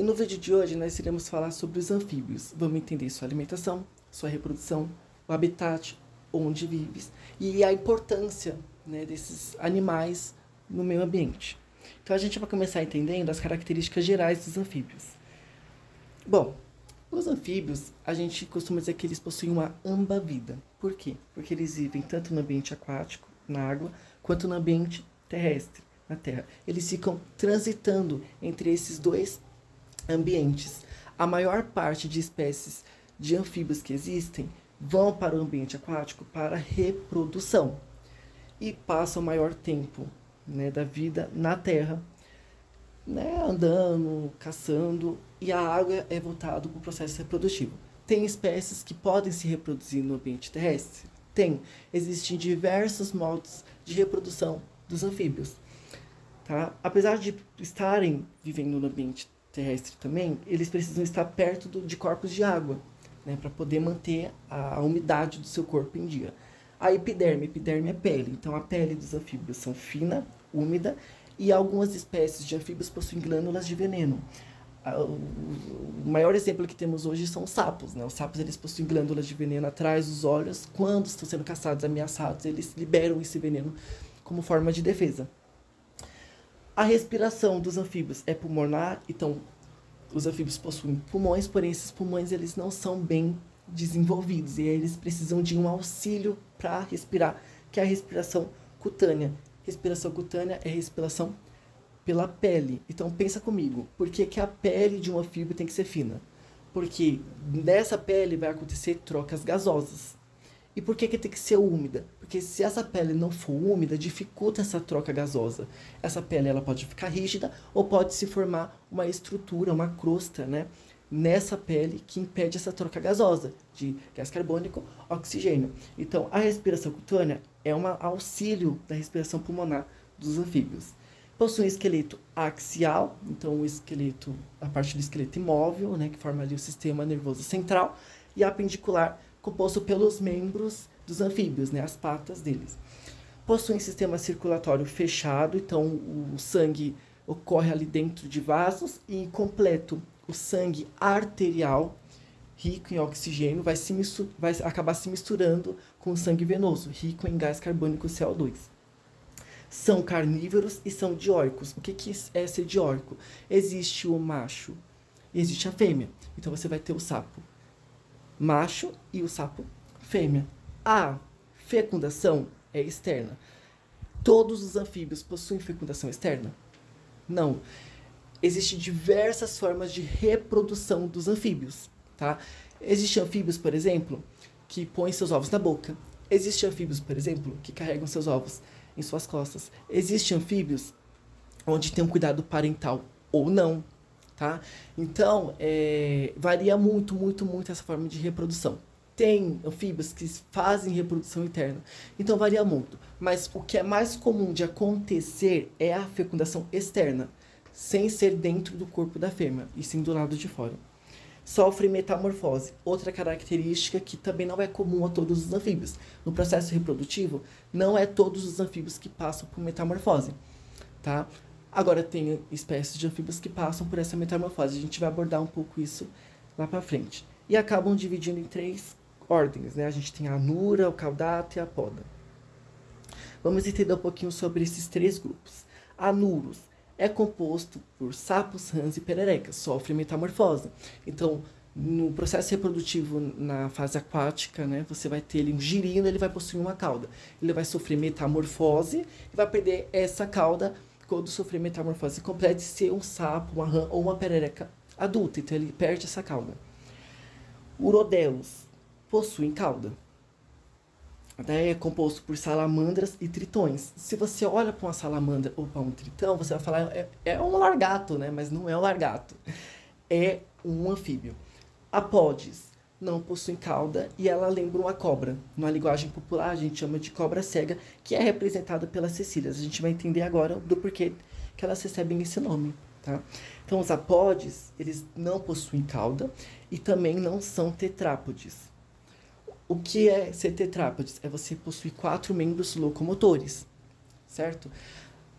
E no vídeo de hoje nós iremos falar sobre os anfíbios. Vamos entender sua alimentação, sua reprodução, o habitat, onde vives e a importância, né, desses animais no meio ambiente. Então a gente vai começar entendendo as características gerais dos anfíbios. Bom, os anfíbios, a gente costuma dizer que eles possuem uma ambavida. Por quê? Porque eles vivem tanto no ambiente aquático, na água, quanto no ambiente terrestre, na terra. Eles ficam transitando entre esses dois ambientes. A maior parte de espécies de anfíbios que existem vão para o ambiente aquático para reprodução e passam o maior tempo, né, da vida na terra, né, andando, caçando, e a água é voltada para o processo reprodutivo. Tem espécies que podem se reproduzir no ambiente terrestre? Tem. Existem diversos modos de reprodução dos anfíbios. Tá? Apesar de estarem vivendo no ambiente terrestre também, eles precisam estar perto de corpos de água, né, para poder manter a umidade do seu corpo em dia. A epiderme é pele. Então, a pele dos anfíbios são fina, úmida, e algumas espécies de anfíbios possuem glândulas de veneno. O maior exemplo que temos hoje são os sapos, né? Os sapos, eles possuem glândulas de veneno atrás dos olhos. Quando estão sendo caçados, ameaçados, eles liberam esse veneno como forma de defesa. A respiração dos anfíbios é pulmonar, então os anfíbios possuem pulmões, porém esses pulmões eles não são bem desenvolvidos e aí eles precisam de um auxílio para respirar, que é a respiração cutânea. Respiração cutânea é respiração pela pele. Então pensa comigo, por que que a pele de um anfíbio tem que ser fina? Porque nessa pele vai acontecer trocas gasosas. E por que que tem que ser úmida? Porque se essa pele não for úmida, dificulta essa troca gasosa. Essa pele ela pode ficar rígida ou pode se formar uma estrutura, uma crosta, né, nessa pele que impede essa troca gasosa de gás carbônico, oxigênio. Então, a respiração cutânea é um auxílio da respiração pulmonar dos anfíbios. Possui um esqueleto axial, então o esqueleto, a parte do esqueleto imóvel, né, que forma ali o sistema nervoso central, e apendicular, composto pelos membros dos anfíbios, né, as patas deles. Possui um sistema circulatório fechado, então o sangue ocorre ali dentro de vasos e completo. O sangue arterial, rico em oxigênio, vai acabar se misturando com o sangue venoso, rico em gás carbônico CO2. São carnívoros e são dioicos. O que é ser dioico? Existe o macho e existe a fêmea. Então você vai ter o sapo macho e o sapo fêmea. A fecundação é externa. Todos os anfíbios possuem fecundação externa? Não. Existem diversas formas de reprodução dos anfíbios, tá? Existem anfíbios, por exemplo, que põem seus ovos na boca. Existem anfíbios, por exemplo, que carregam seus ovos em suas costas. Existem anfíbios onde tem um cuidado parental ou não, tá? Então, varia muito essa forma de reprodução. Tem anfíbios que fazem reprodução interna, então varia muito. Mas o que é mais comum de acontecer é a fecundação externa, sem ser dentro do corpo da fêmea, e sim do lado de fora. Sofre metamorfose, outra característica que também não é comum a todos os anfíbios. No processo reprodutivo, não é todos os anfíbios que passam por metamorfose, tá? Agora, tem espécies de anfíbios que passam por essa metamorfose. A gente vai abordar um pouco isso lá pra frente. E acabam dividindo em 3 ordens, né? A gente tem a anura, o caudato e a poda. Vamos entender um pouquinho sobre esses 3 grupos. Anuros é composto por sapos, rãs e pererecas, sofre metamorfose. Então, no processo reprodutivo, na fase aquática, né, você vai ter ele, um girino, ele vai possuir uma cauda. Ele vai sofrer metamorfose e vai perder essa cauda quando sofrer metamorfose completa e ser um sapo, uma rã ou uma perereca adulta. Então, ele perde essa cauda. Urodelos possuem cauda. É composto por salamandras e tritões. Se você olha para uma salamandra ou para um tritão, você vai falar, é um largato, né? Mas não é um largato. É um anfíbio. Apodes não possuem cauda e ela lembra uma cobra. Na linguagem popular, a gente chama de cobra cega, que é representada pelas cecílias. A gente vai entender agora do porquê que elas recebem esse nome, tá? Então, os apodes, eles não possuem cauda e também não são tetrápodes. O que é ser tetrápodes? É você possuir 4 membros locomotores, certo?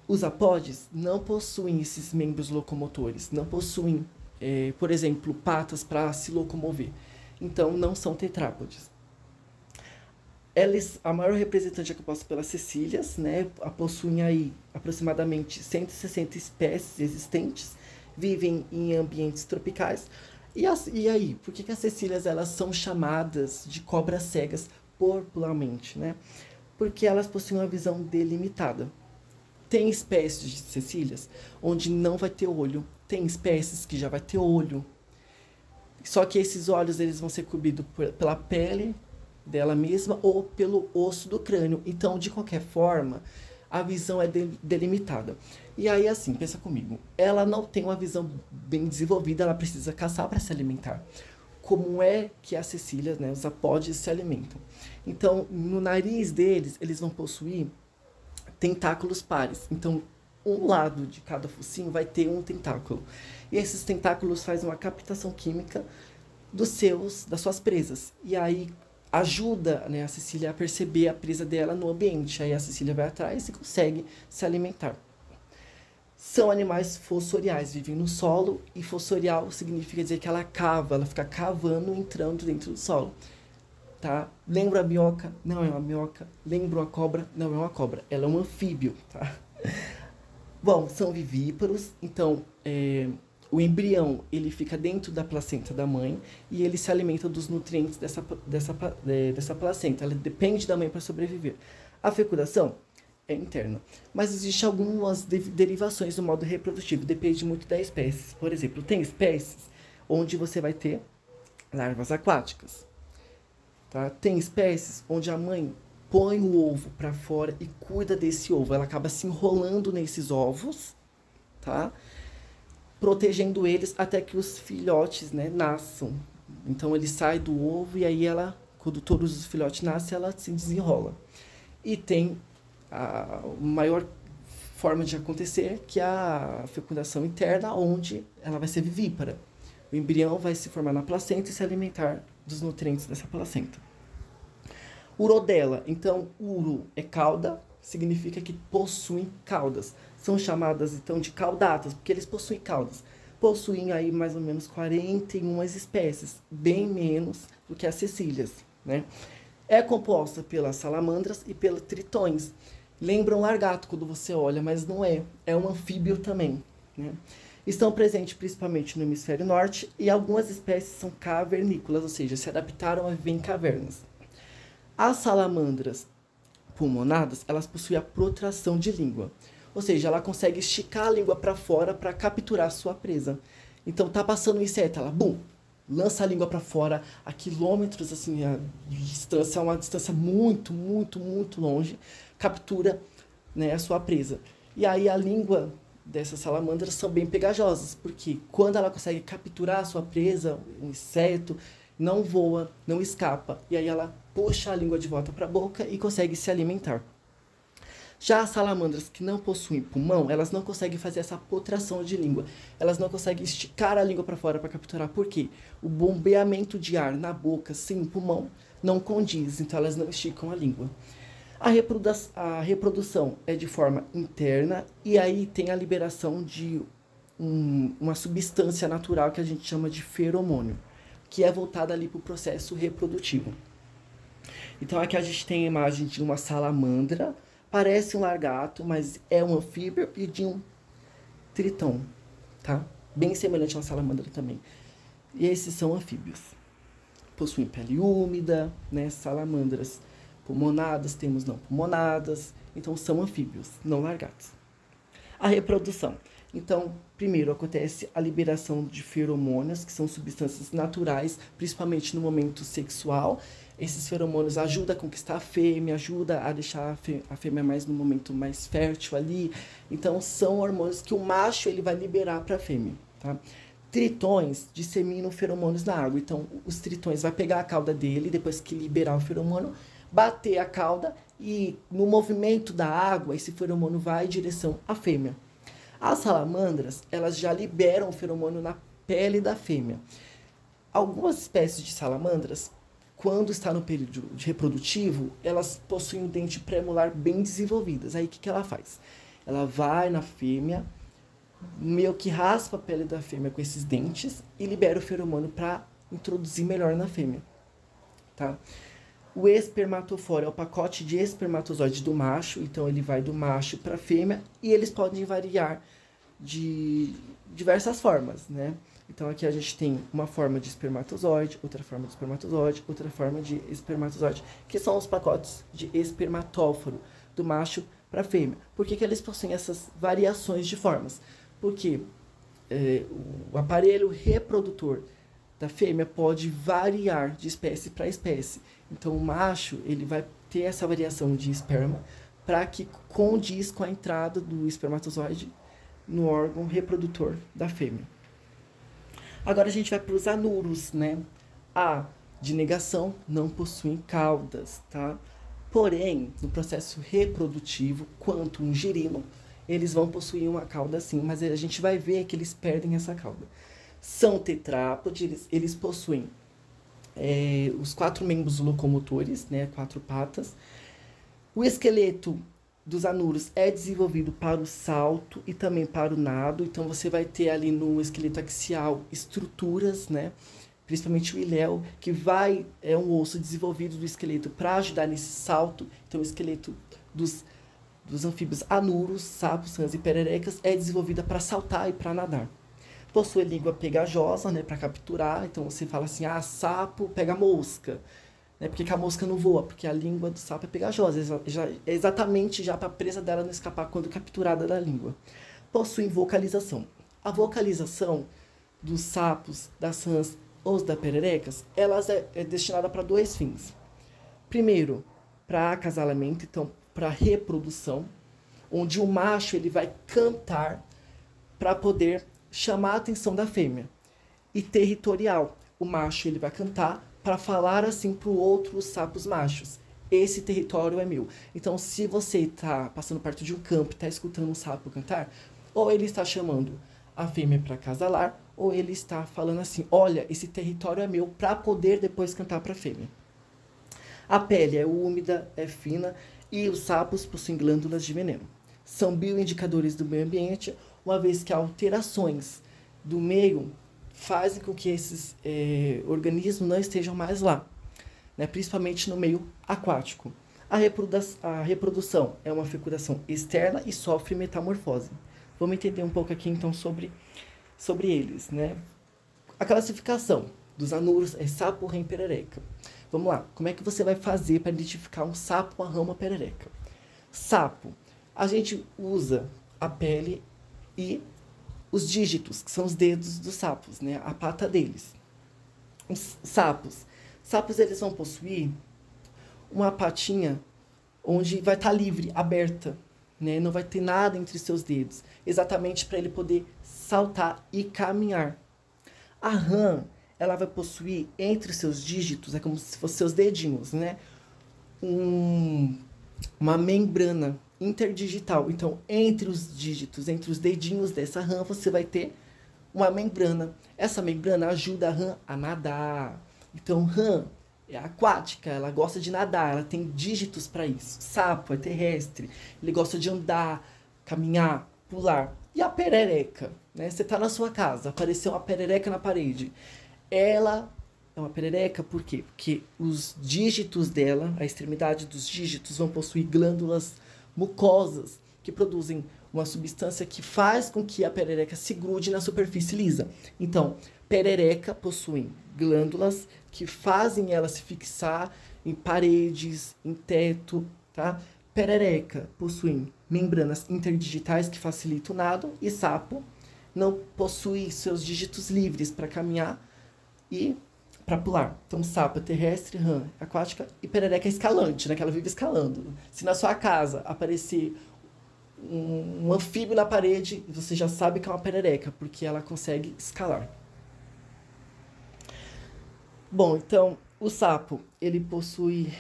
Os apódes não possuem esses membros locomotores, não possuem por exemplo, patas para se locomover. Então, não são tetrápodes. Elas, a maior representante é composta pelas cecílias, né? Possuem aí aproximadamente 160 espécies existentes, vivem em ambientes tropicais. E aí, por que as cecílias elas são chamadas de cobras cegas popularmente, né? Porque elas possuem uma visão delimitada. Tem espécies de cecílias onde não vai ter olho, tem espécies que já vai ter olho. Só que esses olhos eles vão ser cobridos pela pele dela mesma ou pelo osso do crânio. Então, de qualquer forma, a visão é delimitada. E aí, assim, pensa comigo. Ela não tem uma visão bem desenvolvida, ela precisa caçar para se alimentar. Como é que as cecílias, né, os apódios se alimentam? Então, no nariz deles, eles vão possuir tentáculos pares. Então, um lado de cada focinho vai ter um tentáculo. E esses tentáculos fazem uma captação química das suas presas. E aí ajuda, né, a Cecília a perceber a presa dela no ambiente. Aí a Cecília vai atrás e consegue se alimentar. São animais fossoriais, vivem no solo, e fossorial significa dizer que ela cava, ela fica cavando, entrando dentro do solo. Tá? Lembra a minhoca? Não é uma minhoca. Lembra uma cobra? Não é uma cobra. Ela é um anfíbio, tá? Bom, são vivíparos, então o embrião ele fica dentro da placenta da mãe e ele se alimenta dos nutrientes dessa placenta. Ela depende da mãe para sobreviver. A fecundação é interna, mas existem algumas derivações do modo reprodutivo, depende muito da espécie. Por exemplo, tem espécies onde você vai ter larvas aquáticas. Tá? Tem espécies onde a mãe põe o ovo para fora e cuida desse ovo. Ela acaba se enrolando nesses ovos, tá? Protegendo eles até que os filhotes, né, nasçam. Então ele sai do ovo e aí ela, quando todos os filhotes nascem, ela se desenrola. E tem a maior forma de acontecer, que é a fecundação interna, onde ela vai ser vivípara. O embrião vai se formar na placenta e se alimentar dos nutrientes dessa placenta. Urodela. Então, uro é cauda, significa que possuem caudas. São chamadas, então, de caudatas, porque eles possuem caudas. Possuem aí mais ou menos 41 espécies, bem menos do que as cecílias, né? É composta pelas salamandras e pelos tritões. Lembra um largato quando você olha, mas não é. É um anfíbio também, né? Estão presentes principalmente no hemisfério norte e algumas espécies são cavernícolas, ou seja, se adaptaram a viver em cavernas. As salamandras pulmonadas, elas possuem a protração de língua, ou seja, ela consegue esticar a língua para fora para capturar a sua presa. Então tá passando um inseto, ela bum, lança a língua para fora a quilômetros assim, a distância, uma distância muito, muito, muito longe, captura, né, a sua presa. E aí a língua dessas salamandras são bem pegajosas, porque quando ela consegue capturar a sua presa, um inseto, não voa, não escapa, e aí ela puxa a língua de volta para a boca e consegue se alimentar. Já as salamandras que não possuem pulmão, elas não conseguem fazer essa protração de língua, elas não conseguem esticar a língua para fora para capturar, por quê? O bombeamento de ar na boca sem pulmão não condiz, então elas não esticam a língua. A reprodução é de forma interna e aí tem a liberação de uma substância natural que a gente chama de feromônio, que é voltada ali para o processo reprodutivo. Então aqui a gente tem a imagem de uma salamandra, parece um largato, mas é um anfíbio, e de um tritão, tá? Bem semelhante a uma salamandra também. E esses são anfíbios. Possuem pele úmida, né? Salamandras pulmonadas, temos não pulmonadas, então são anfíbios, não largatos. A reprodução. Então, primeiro acontece a liberação de feromônios, que são substâncias naturais, principalmente no momento sexual. Esses feromônios ajudam a conquistar a fêmea, ajudam a deixar a fêmea mais no momento mais fértil ali. Então, são hormônios que o macho ele vai liberar para a fêmea, tá? Tritões disseminam feromônios na água. Então, os tritões vai pegar a cauda dele, depois que liberar o feromônio, bater a cauda e no movimento da água, esse feromônio vai em direção à fêmea. As salamandras, elas já liberam o feromônio na pele da fêmea. Algumas espécies de salamandras, quando está no período de reprodutivo, elas possuem um dente pré-molar bem desenvolvidas. Aí o que ela faz? Ela vai na fêmea, meio que raspa a pele da fêmea com esses dentes e libera o feromônio para introduzir melhor na fêmea, tá? O espermatoforo é o pacote de espermatozoide do macho, então ele vai do macho para a fêmea e eles podem variar de diversas formas, né? Então aqui a gente tem uma forma de espermatozoide, outra forma de espermatozoide, outra forma de espermatozoide, que são os pacotes de espermatóforo do macho para a fêmea. Por que eles possuem essas variações de formas? Porque o aparelho reprodutor da fêmea pode variar de espécie para espécie. Então, o macho ele vai ter essa variação de esperma para que condiz com a entrada do espermatozoide no órgão reprodutor da fêmea. Agora a gente vai para os anuros, né? A de negação não possuem caudas, tá? Porém, no processo reprodutivo, quanto um girino, eles vão possuir uma cauda sim, mas a gente vai ver que eles perdem essa cauda. São tetrápodes, eles possuem os 4 membros locomotores, né, 4 patas. O esqueleto dos anuros é desenvolvido para o salto e também para o nado. Então, você vai ter ali no esqueleto axial estruturas, né, principalmente o iléu, que é um osso desenvolvido do esqueleto para ajudar nesse salto. Então, o esqueleto dos anfíbios anuros, sapos, rãs e pererecas é desenvolvida para saltar e para nadar. Possui língua pegajosa, né, para capturar. Então você fala assim, sapo pega mosca. Né? Por que a mosca não voa? Porque a língua do sapo é pegajosa. É exatamente já para a presa dela não escapar quando capturada da língua. Possui vocalização. A vocalização dos sapos, das rãs ou das pererecas, elas é destinada para 2 fins. Primeiro, para acasalamento, então para reprodução, onde o macho ele vai cantar para poder chamar a atenção da fêmea. E territorial, o macho ele vai cantar para falar assim para os outros sapos machos. Esse território é meu. Então, se você está passando perto de um campo e está escutando um sapo cantar, ou ele está chamando a fêmea para acasalar, ou ele está falando assim, olha, esse território é meu, para poder depois cantar para a fêmea. A pele é úmida, é fina, e os sapos possuem glândulas de veneno. São bioindicadores do meio ambiente, uma vez que alterações do meio fazem com que esses organismos não estejam mais lá, né? Principalmente no meio aquático. A reprodução é uma fecundação externa e sofre metamorfose. Vamos entender um pouco aqui então sobre eles, né? A classificação dos anuros é sapo, rã e perereca. Vamos lá, como é que você vai fazer para identificar um sapo, uma rã, uma perereca? Sapo, a gente usa a pele e os dígitos, que são os dedos dos sapos, né? A pata deles. Os sapos eles vão possuir uma patinha onde vai estar livre, aberta, né? Não vai ter nada entre seus dedos, exatamente para ele poder saltar e caminhar. A rã, ela vai possuir entre seus dígitos, é como se fossem seus dedinhos, né? Uma membrana interdigital. Então, entre os dígitos, entre os dedinhos dessa rã, você vai ter uma membrana. Essa membrana ajuda a rã a nadar. Então, rã é aquática, ela gosta de nadar, ela tem dígitos para isso. Sapo é terrestre, ele gosta de andar, caminhar, pular. E a perereca, né? Você está na sua casa, apareceu uma perereca na parede. Ela é uma perereca, por quê? Porque os dígitos dela, a extremidade dos dígitos, vão possuir glândulas mucosas que produzem uma substância que faz com que a perereca se grude na superfície lisa. Então, perereca possuem glândulas que fazem ela se fixar em paredes, em teto, tá? Perereca possuem membranas interdigitais que facilitam o nado e sapo não possui seus dígitos livres para caminhar e para pular. Então, sapo é terrestre, rã é aquática e perereca é escalante, né? Que ela vive escalando. Se na sua casa aparecer um anfíbio na parede, você já sabe que é uma perereca, porque ela consegue escalar. Bom, então, o sapo, ele possui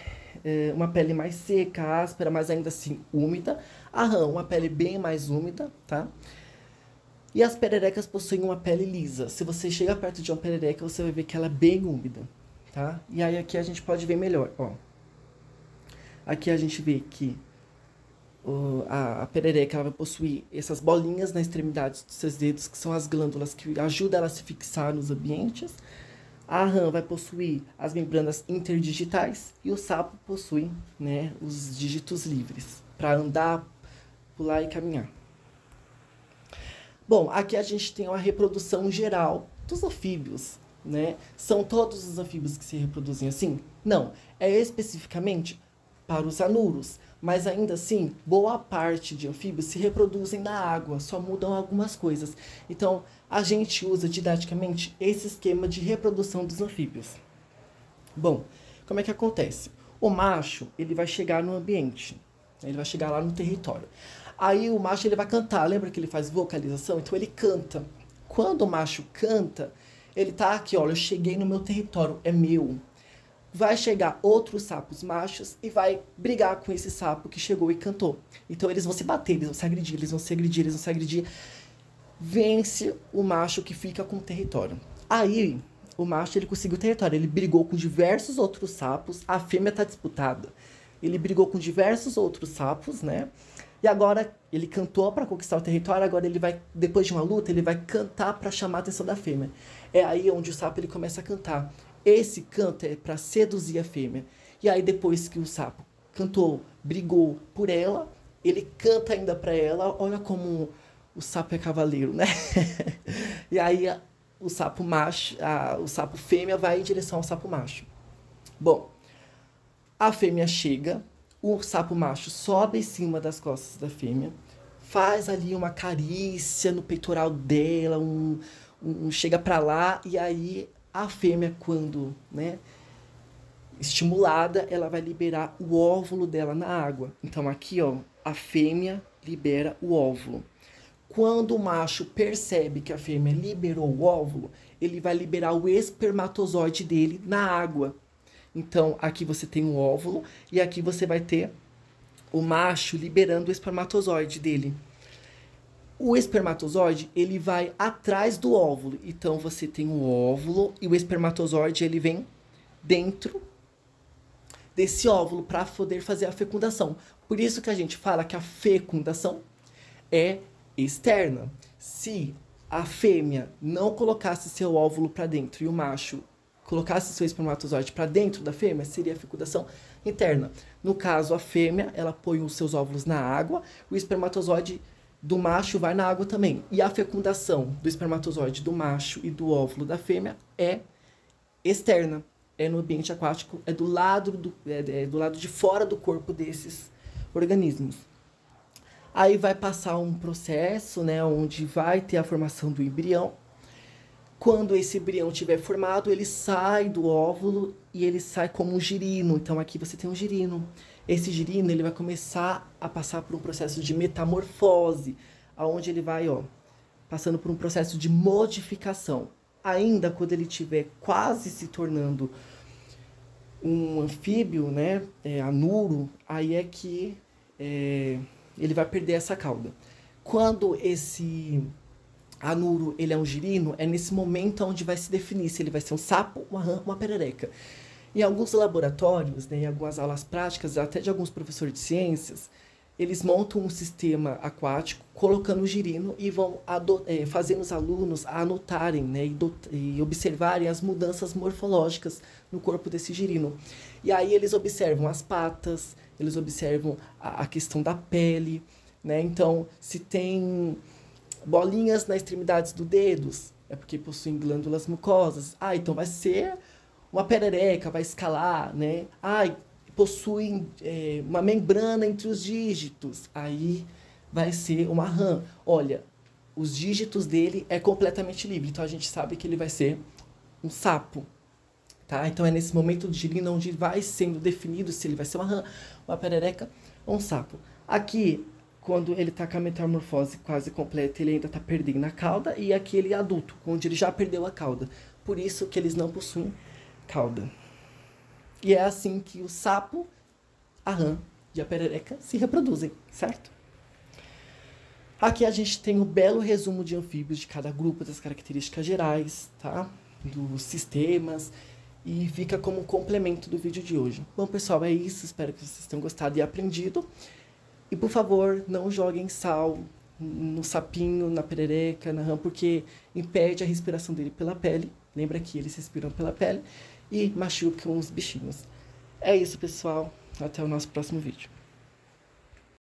uma pele mais seca, áspera, mas ainda assim úmida. A rã, uma pele bem mais úmida, tá? E as pererecas possuem uma pele lisa. Se você chega perto de uma perereca, você vai ver que ela é bem úmida, tá? E aí aqui a gente pode ver melhor, ó. Aqui a gente vê que A perereca ela vai possuir essas bolinhas nas extremidades dos seus dedos, que são as glândulas que ajudam ela a se fixar nos ambientes. A rã vai possuir as membranas interdigitais e o sapo possui, né, os dígitos livres para andar, pular e caminhar. Bom, aqui a gente tem uma reprodução geral dos anfíbios, né? São todos os anfíbios que se reproduzem assim? Não, é especificamente para os anuros, mas ainda assim, boa parte de anfíbios se reproduzem na água, só mudam algumas coisas. Então, a gente usa didaticamente esse esquema de reprodução dos anfíbios. Bom, como é que acontece? O macho, ele vai chegar no ambiente, ele vai chegar lá no território. Aí o macho ele vai cantar, lembra que ele faz vocalização? Então ele canta. Quando o macho canta, ele tá aqui, olha, eu cheguei no meu território, é meu. Vai chegar outros sapos machos e vai brigar com esse sapo que chegou e cantou. Então eles vão se bater, eles vão se agredir, eles vão se agredir, eles vão se agredir. Vence o macho que fica com o território. Aí o macho ele conseguiu o território, ele brigou com diversos outros sapos, a fêmea tá disputada. Ele brigou com diversos outros sapos, né? E agora ele cantou para conquistar o território, agora ele vai, depois de uma luta, ele vai cantar para chamar a atenção da fêmea. É aí onde o sapo ele começa a cantar. Esse canto é para seduzir a fêmea. E aí depois que o sapo cantou, brigou por ela, ele canta ainda para ela. Olha como o sapo é cavaleiro, né? E aí o sapo macho, o sapo fêmea vai em direção ao sapo macho. Bom, a fêmea chega, o sapo macho sobe em cima das costas da fêmea, faz ali uma carícia no peitoral dela, chega pra lá, e aí a fêmea, quando, né, estimulada, ela vai liberar o óvulo dela na água. Então aqui, ó, a fêmea libera o óvulo. Quando o macho percebe que a fêmea liberou o óvulo, ele vai liberar o espermatozoide dele na água. Então, aqui você tem o óvulo e aqui você vai ter o macho liberando o espermatozoide dele. O espermatozoide, ele vai atrás do óvulo. Então, você tem o óvulo e o espermatozoide, ele vem dentro desse óvulo para poder fazer a fecundação. Por isso que a gente fala que a fecundação é externa. Se a fêmea não colocasse seu óvulo para dentro e o macho colocasse seu espermatozoide para dentro da fêmea, seria a fecundação interna. No caso, a fêmea, ela põe os seus óvulos na água, o espermatozoide do macho vai na água também. E a fecundação do espermatozoide do macho e do óvulo da fêmea é externa. É no ambiente aquático, é do lado de fora do corpo desses organismos. Aí vai passar um processo, né, onde vai ter a formação do embrião. Quando esse embrião estiver formado, ele sai do óvulo e ele sai como um girino. Então aqui você tem um girino. Esse girino ele vai começar a passar por um processo de metamorfose, aonde ele vai, ó, passando por um processo de modificação. Ainda quando ele estiver quase se tornando um anfíbio, né, anuro, aí é que ele vai perder essa cauda. Quando esse anuro ele é um girino, é nesse momento onde vai se definir se ele vai ser um sapo, uma rã, uma perereca. Em alguns laboratórios, né, em algumas aulas práticas, até de alguns professores de ciências, eles montam um sistema aquático colocando o girino e vão fazendo os alunos anotarem, né, e observarem as mudanças morfológicas no corpo desse girino. E aí eles observam as patas, eles observam a questão da pele, né? Então, se tem bolinhas nas extremidades dos dedos, é porque possuem glândulas mucosas. Ah, então vai ser uma perereca, vai escalar, né? Ah, possuem uma membrana entre os dígitos, aí vai ser uma rã. Olha, os dígitos dele é completamente livre, então a gente sabe que ele vai ser um sapo, tá? Então é nesse momento do girino onde vai sendo definido se ele vai ser uma rã, uma perereca ou um sapo. Aqui, quando ele está com a metamorfose quase completa, ele ainda está perdendo a cauda, e aqui ele é adulto, onde ele já perdeu a cauda. Por isso que eles não possuem cauda. E é assim que o sapo, a rã e a perereca se reproduzem, certo? Aqui a gente tem um belo resumo de anfíbios de cada grupo, das características gerais, tá? Dos sistemas, e fica como complemento do vídeo de hoje. Bom, pessoal, é isso. Espero que vocês tenham gostado e aprendido. E, por favor, não joguem sal no sapinho, na perereca, na rã, porque impede a respiração dele pela pele. Lembra que eles respiram pela pele e machucam os bichinhos. É isso, pessoal. Até o nosso próximo vídeo.